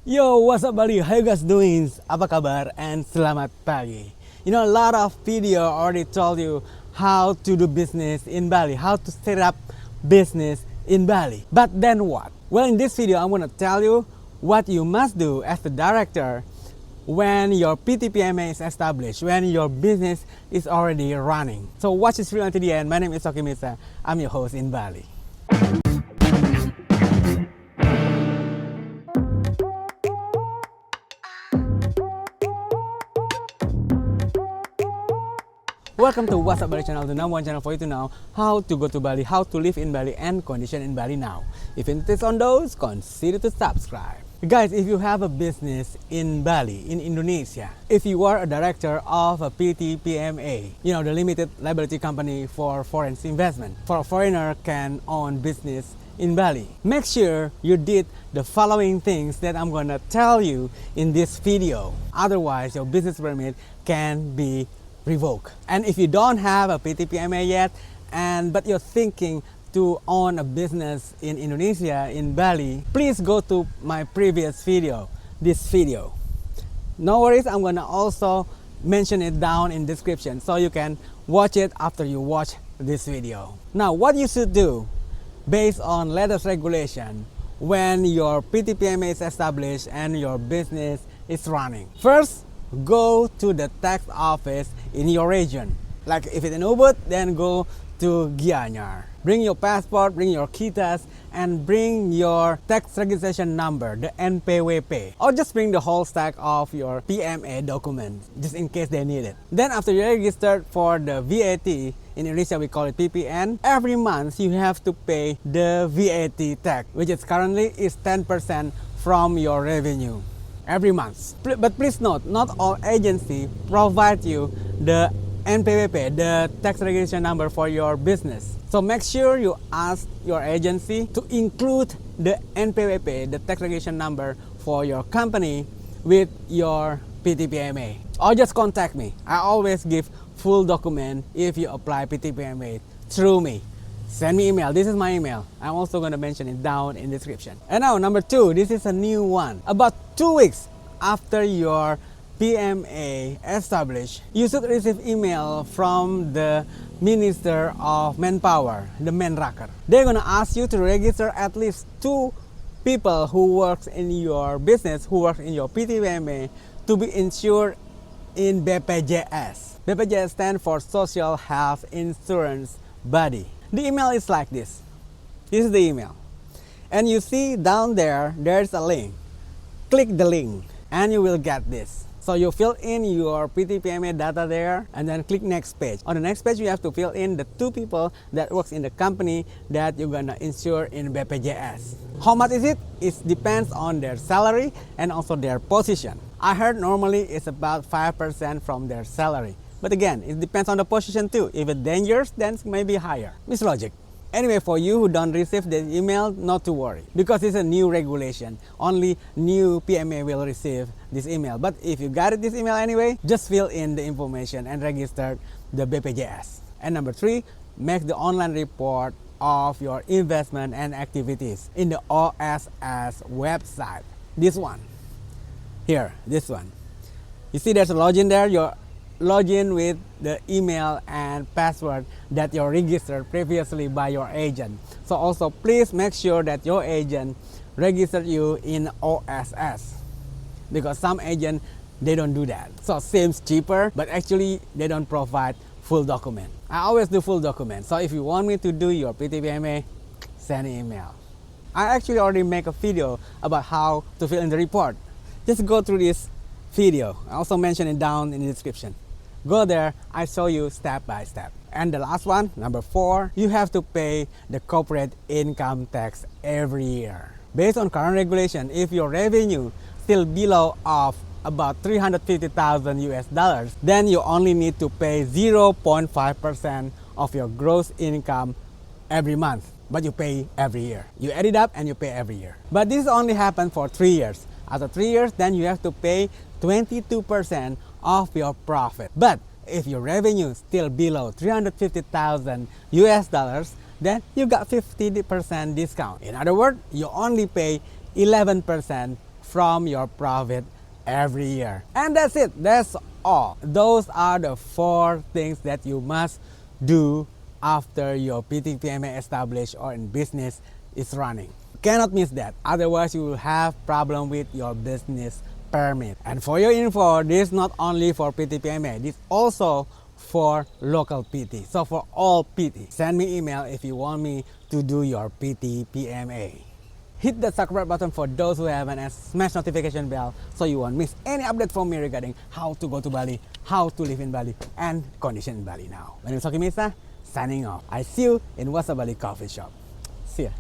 Yo, what's up Bali? How you guys doing? Apa kabar? And selamat pagi. You know, a lot of video already told you how to do business in Bali, how to set up business in Bali. But then what? Well, in this video, I'm gonna tell you what you must do as the director when your PTPMA is established, when your business is already running. So watch this video until the end. My name is TokoCrypto. I'm your host in Bali. Welcome to What's Up Bali channel, the number one channel for you to know how to go to Bali, how to live in Bali, and condition in Bali now. If you're interested on those, consider to subscribe. Guys, if you have a business in Bali, in Indonesia, if you are a director of a PTPMA, you know, the limited liability company for foreign investment, for a foreigner can own business in Bali, make sure you did the following things that I'm gonna tell you in this video. Otherwise, your business permit can be revoke. And if you don't have a PTPMA yet, but you're thinking to own a business in Indonesia, in Bali, please go to my previous video, this video. No worries, I'm gonna also mention it down in description so you can watch it after you watch this video. Now, what you should do based on latest regulation when your PTPMA is established and your business is running. First, go to the tax office in your region. Like if it's in Ubud, then go to Gianyar. Bring your passport, bring your kitas, and bring your tax registration number, the NPWP. Or just bring the whole stack of your PMA documents, just in case they need it. Then after you're registered for the VAT, in Indonesia we call it PPN, every month you have to pay the VAT tax, which is currently is 10% from your revenue. Every month. But please note, not all agencies provide you the NPWP, the tax registration number for your business. So make sure you ask your agency to include the NPWP, the tax registration number for your company with your PTPMA. Or just contact me. I always give full document if you apply PTPMA through me. Send me email. This is my email. I'm also going to mention it down in the description. And now, number two, this is a new one. About 2 weeks after your PMA established, you should receive email from the Minister of Manpower, the Menraker. They're going to ask you to register at least 2 people who works in your business, who works in your PTPMA, to be insured in BPJS. BPJS stands for Social Health Insurance Body. The email is like this. This is the email. And you see down there, there's a link. Click the link and you will get this. So you fill in your PTPMA data there and then click next page. On the next page, you have to fill in the 2 people that works in the company that you're gonna insure in BPJS. How much is it? It depends on their salary and also their position. I heard normally it's about 5% from their salary. But again, it depends on the position too. If it's dangerous, then it may be higher. It's logic. Anyway, for you who don't receive the email, not to worry. Because it's a new regulation. Only new PMA will receive this email. But if you got this email anyway, just fill in the information and register the BPJS. And number 3, make the online report of your investment and activities in the OSS website. This one. Here, this one. You see there's a login there. Your login with the email and password that you're registered previously by your agent. So also please make sure that your agent registered you in OSS, because some agent they don't do that. So seems cheaper, but actually they don't provide full document. I always do full document. So if you want me to do your PTPMA, send an email. I actually already make a video about how to fill in the report. Just go through this video. I also mention it down in the description. Go there, I show you step by step. And the last one, number 4, you have to pay the corporate income tax every year. Based on current regulation, if your revenue still below of about 350,000 US dollars, then you only need to pay 0.5% of your gross income every month. But you pay every year. You add it up and you pay every year. But this only happens for 3 years. After 3 years, then you have to pay 22% of your profit. But if your revenue is still below 350,000 US dollars, then you got 50% discount. In other words, you only pay 11% from your profit every year. And that's it. That's all. Those are the 4 things that you must do after your PT PMA established or in business is running. You cannot miss that. Otherwise, you will have problem with your business permit. And for your info, this is not only for PT PMA. This also for local PT. So for all PT, send me email if you want me to do your PT PMA. Hit the subscribe button for those who haven't, and smash notification bell so you won't miss any update from me regarding how to go to Bali, how to live in Bali, and condition in Bali now. My name is Misa, signing off. I see you in Wasa Bali Coffee Shop. See ya.